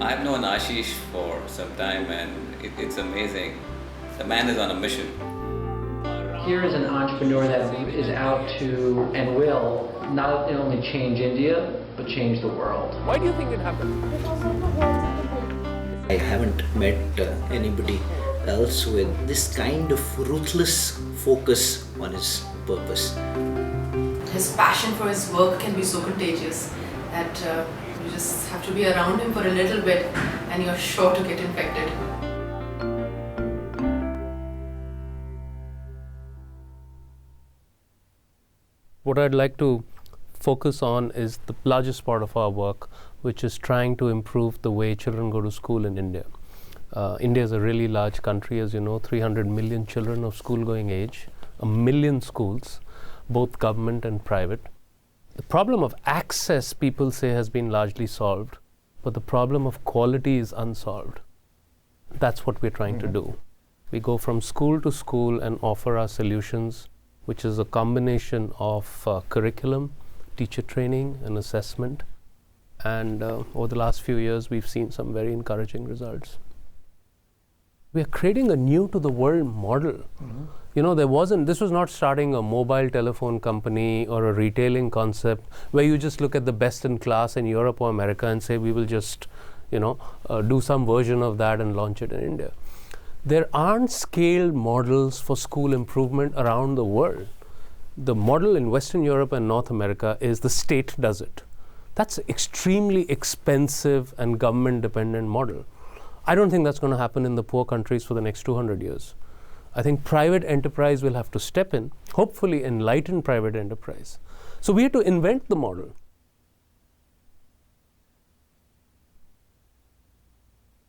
I've known Ashish for some time, and it's amazing. The man is on a mission. Here is an entrepreneur that is out to and will not only change India, but change the world. Why do you think it happened? I haven't met anybody else with this kind of ruthless focus on his purpose. His passion for his work can be so contagious that you just have to be around him for a little bit and you're sure to get infected. What I'd like to focus on is the largest part of our work, which is trying to improve the way children go to school in India. India is a really large country, as you know, 300 million children of school-going age, 1 million schools, both government and private. The problem of access, people say, has been largely solved, but the problem of quality is unsolved. That's what we're trying to do. We go from school to school and offer our solutions, which is a combination of curriculum, teacher training, and assessment. And over the last few years, we've seen some very encouraging results. We are creating a new to the world model. You know, this was not starting a mobile telephone company or a retailing concept where you just look at the best in class in Europe or America and say, we will just, do some version of that and launch it in India. There aren't scaled models for school improvement around the world. The model in Western Europe and North America is the state does it. That's an extremely expensive and government-dependent model. I don't think that's going to happen in the poor countries for the next 200 years. I think private enterprise will have to step in, hopefully enlighten private enterprise. So we have to invent the model.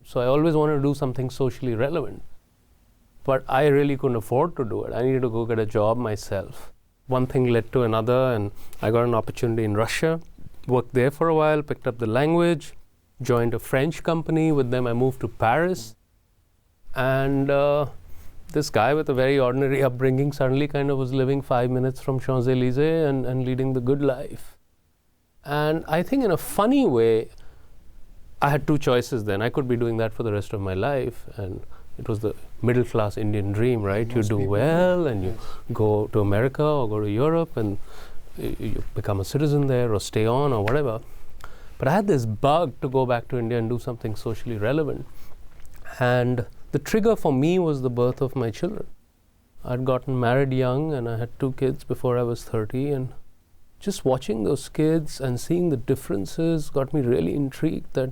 So I always wanted to do something socially relevant, but I really couldn't afford to do it. I needed to go get a job myself. One thing led to another, and I got an opportunity in Russia, worked there for a while, picked up the language, joined a French company. With them I moved to Paris, and this guy with a very ordinary upbringing suddenly kind of was living 5 minutes from Champs-Élysées and leading the good life. And I think in a funny way, I had two choices then. I could be doing that for the rest of my life, and it was the middle-class Indian dream, right? You do well and you go to America or go to Europe and you become a citizen there or stay on or whatever. But I had this bug to go back to India and do something socially relevant. And the trigger for me was the birth of my children. I'd gotten married young and I had 2 kids before I was 30, and just watching those kids and seeing the differences got me really intrigued that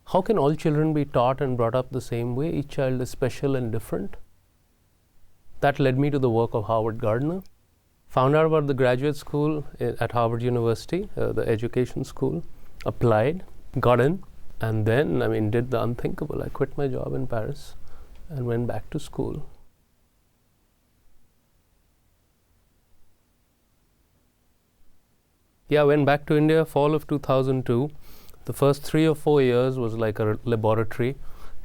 how can all children be taught and brought up the same way? Each child is special and different. That led me to the work of Howard Gardner. Found out about the graduate school at Harvard University, the education school, applied, got in, and then, did the unthinkable. I quit my job in Paris and went back to school. Yeah, I went back to India fall of 2002. The first 3 or 4 years was like a laboratory,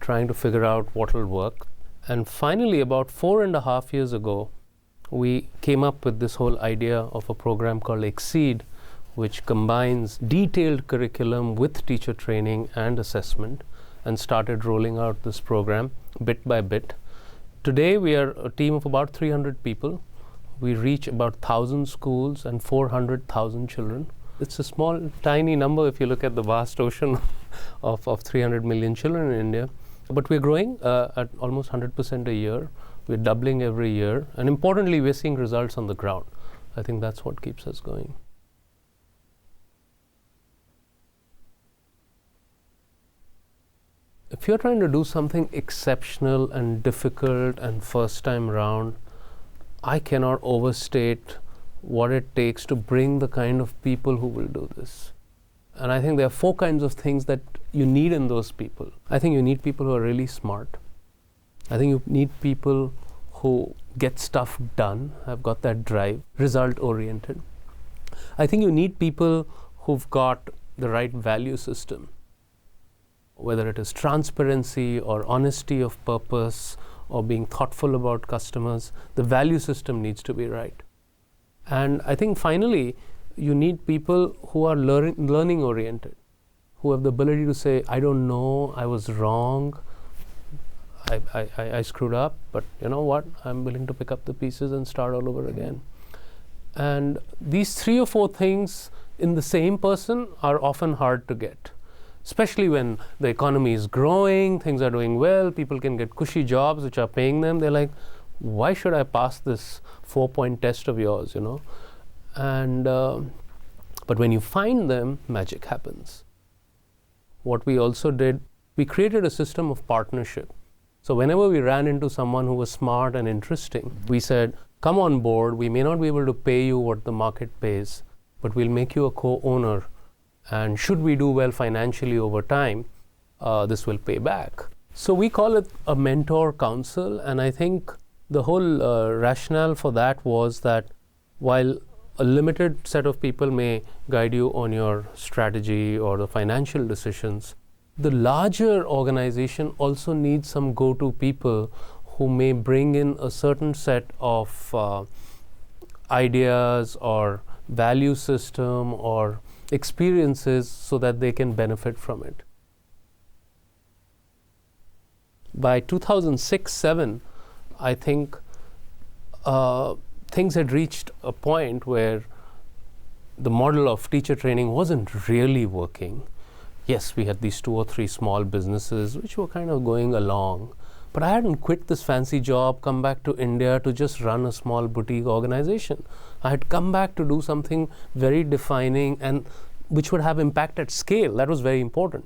trying to figure out what will work. And finally, about 4.5 years ago, we came up with this whole idea of a program called Exceed, which combines detailed curriculum with teacher training and assessment, and started rolling out this program bit by bit. Today, we are a team of about 300 people. We reach about 1,000 schools and 400,000 children. It's a small, tiny number if you look at the vast ocean of 300 million children in India. But we're growing at almost 100% a year. We're doubling every year. And importantly, we're seeing results on the ground. I think that's what keeps us going. If you're trying to do something exceptional and difficult and first time round, I cannot overstate what it takes to bring the kind of people who will do this. And I think there are 4 kinds of things that you need in those people. I think you need people who are really smart. I think you need people who get stuff done, have got that drive, result oriented. I think you need people who've got the right value system, whether it is transparency or honesty of purpose or being thoughtful about customers. The value system needs to be right. And I think finally, you need people who are learning oriented, who have the ability to say, I don't know, I was wrong, I screwed up, but you know what, I'm willing to pick up the pieces and start all over again. And these 3 or 4 things in the same person are often hard to get, especially when the economy is growing, things are doing well, people can get cushy jobs which are paying them. They're like, why should I pass this 4-point test of yours, you know? And but when you find them, magic happens. What we also did, we created a system of partnership. So whenever we ran into someone who was smart and interesting, we said, come on board, we may not be able to pay you what the market pays, but we'll make you a co-owner. And should we do well financially over time, this will pay back. So we call it a mentor council. And I think the whole rationale for that was that while a limited set of people may guide you on your strategy or the financial decisions, the larger organization also needs some go-to people who may bring in a certain set of ideas or value system or experiences so that they can benefit from it. By 2006-07, I think things had reached a point where the model of teacher training wasn't really working. Yes, we had these 2 or 3 small businesses which were kind of going along, but I hadn't quit this fancy job, come back to India to just run a small boutique organization. I had come back to do something very defining and which would have impact at scale. That was very important.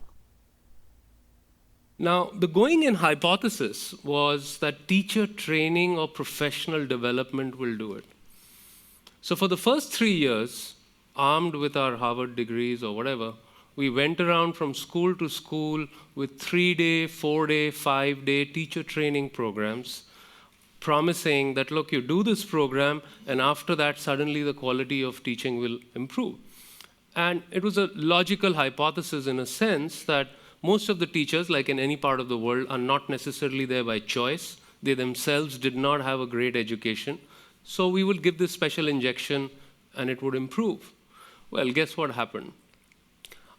Now, the going in hypothesis was that teacher training or professional development will do it. So for the first 3 years, armed with our Harvard degrees or whatever, we went around from school to school with 3-day, 4-day, 5-day teacher training programs, promising that, look, you do this program, and after that, suddenly the quality of teaching will improve. And it was a logical hypothesis in a sense that most of the teachers, like in any part of the world, are not necessarily there by choice. They themselves did not have a great education. So we will give this special injection and it would improve. Well, guess what happened?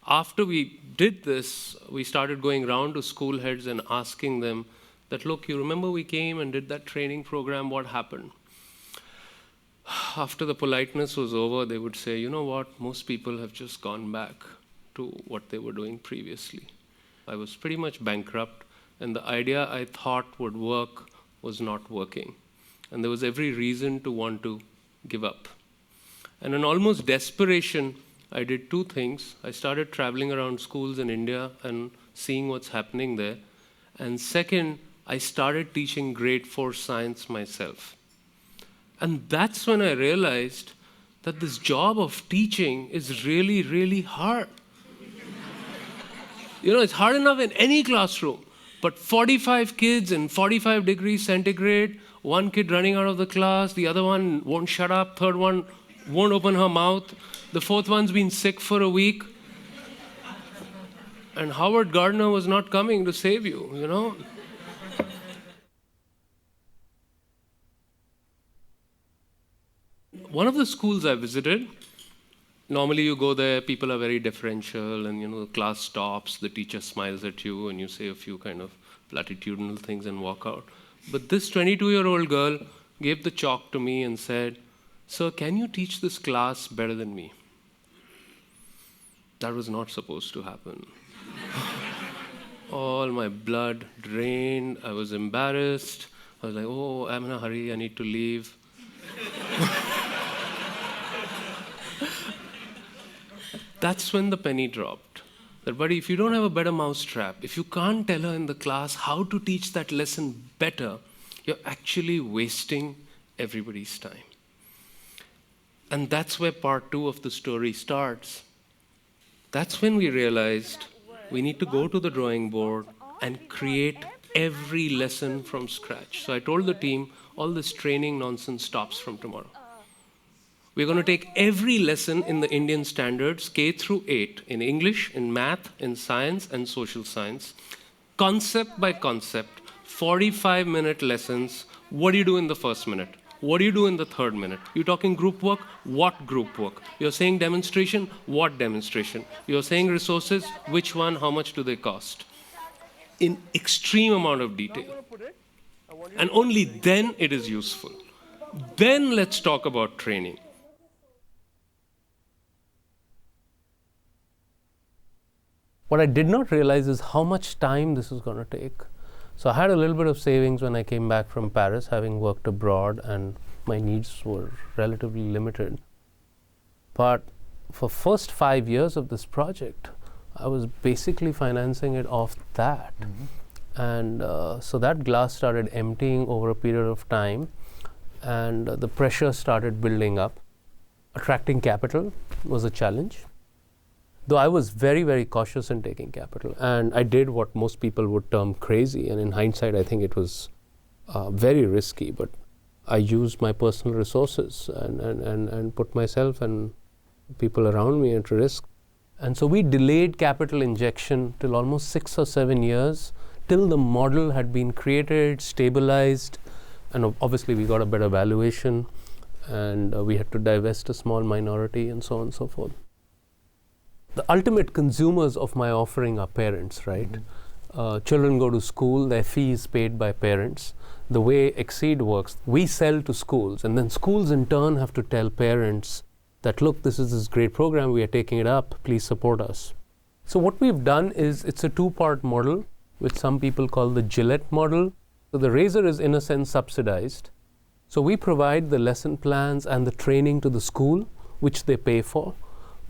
After we did this, we started going around to school heads and asking them that, look, you remember we came and did that training program, what happened? After the politeness was over, they would say, you know what, most people have just gone back to what they were doing previously. I was pretty much bankrupt, and the idea I thought would work was not working. And there was every reason to want to give up. And in almost desperation, I did 2 things. I started traveling around schools in India and seeing what's happening there. And second, I started teaching grade 4 science myself. And that's when I realized that this job of teaching is really, really hard. You know, it's hard enough in any classroom, but 45 kids in 45 degrees centigrade, 1 kid running out of the class, the other one won't shut up, third one won't open her mouth, the 4th one's been sick for a week, and Howard Gardner was not coming to save you, you know? One of the schools I visited, normally you go there, people are very deferential, and you know, the class stops, the teacher smiles at you, and you say a few kind of platitudinal things and walk out. But this 22-year-old girl gave the chalk to me and said, "Sir, can you teach this class better than me?" That was not supposed to happen. All my blood drained, I was embarrassed. I was like, oh, I'm in a hurry, I need to leave. That's when the penny dropped. That, buddy, if you don't have a better mousetrap, if you can't tell her in the class how to teach that lesson better, you're actually wasting everybody's time. And that's where part 2 of the story starts. That's when we realized we need to go to the drawing board and create every lesson from scratch. So I told the team, all this training nonsense stops from tomorrow. We're going to take every lesson in the Indian standards, K through 8, in English, in math, in science, and social science, concept by concept, 45-minute lessons. What do you do in the first minute? What do you do in the third minute? You're talking group work? What group work? You're saying demonstration? What demonstration? You're saying resources? Which one? How much do they cost? In extreme amount of detail. And only then it is useful. Then let's talk about training. What I did not realize is how much time this is going to take. So I had a little bit of savings when I came back from Paris, having worked abroad, and my needs were relatively limited. But for first 5 years of this project, I was basically financing it off that. And so that glass started emptying over a period of time, and the pressure started building up. Attracting capital was a challenge. Though I was very, very cautious in taking capital, and I did what most people would term crazy, and in hindsight, I think it was very risky, but I used my personal resources and put myself and people around me at risk. And so we delayed capital injection till almost 6 or 7 years, till the model had been created, stabilized, and obviously we got a better valuation, and we had to divest a small minority and so on and so forth. The ultimate consumers of my offering are parents, right? Children go to school, their fee is paid by parents. The way Exceed works, we sell to schools, and then schools in turn have to tell parents that, look, this is this great program, we are taking it up, please support us. So what we've done is, it's a two-part model, which some people call the Gillette model. So the razor is in a sense subsidized. So we provide the lesson plans and the training to the school, which they pay for.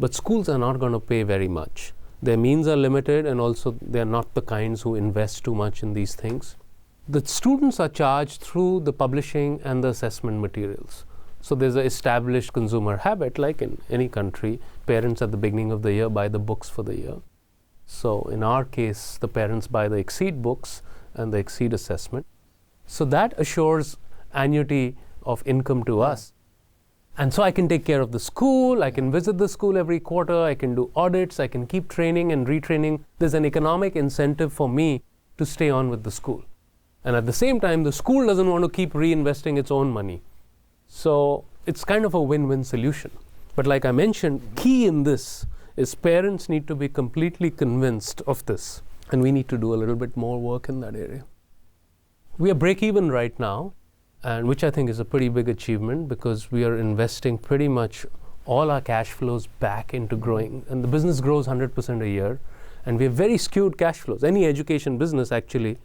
But schools are not going to pay very much. Their means are limited, and also they're not the kinds who invest too much in these things. The students are charged through the publishing and the assessment materials. So there's an established consumer habit, like in any country. Parents at the beginning of the year buy the books for the year. So in our case, the parents buy the Exceed books and the Exceed assessment. So that assures annuity of income to us. And so I can take care of the school, I can visit the school every quarter, I can do audits, I can keep training and retraining. There's an economic incentive for me to stay on with the school. And at the same time, the school doesn't want to keep reinvesting its own money. So it's kind of a win-win solution. But like I mentioned, key in this is parents need to be completely convinced of this. And we need to do a little bit more work in that area. We are break-even right now, and which I think is a pretty big achievement, because we are investing pretty much all our cash flows back into growing. And the business grows 100% a year, and we have very skewed cash flows. Any education business actually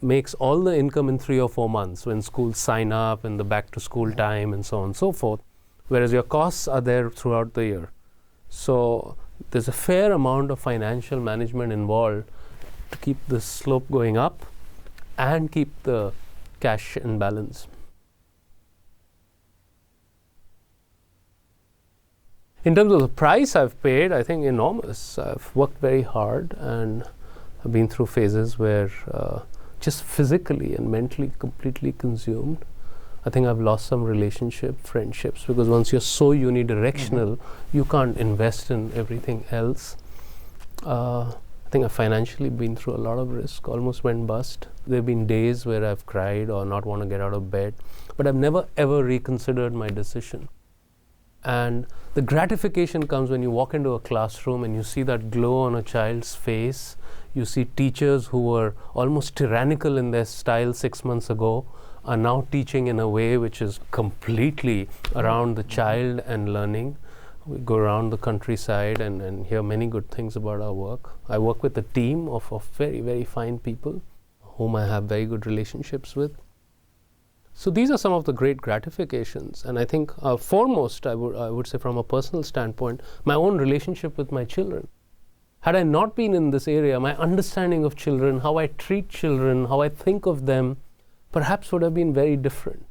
makes all the income in 3 or 4 months when schools sign up and the back to school time and so on and so forth, whereas your costs are there throughout the year. So there's a fair amount of financial management involved to keep the slope going up and keep the cash in balance. In terms of the price I've paid, I think enormous. I've worked very hard, and I've been through phases where just physically and mentally completely consumed. I think I've lost some friendships, because once you're so unidirectional, you can't invest in everything else. I think I've financially been through a lot of risk, almost went bust. There have been days where I've cried or not want to get out of bed, but I've never ever reconsidered my decision. And the gratification comes when you walk into a classroom and you see that glow on a child's face. You see teachers who were almost tyrannical in their style 6 months ago are now teaching in a way which is completely around the child and learning. We go around the countryside and hear many good things about our work. I work with a team of very, very fine people whom I have very good relationships with. So these are some of the great gratifications. And I think foremost, I would say from a personal standpoint, my own relationship with my children. Had I not been in this area, my understanding of children, how I treat children, how I think of them, perhaps would have been very different.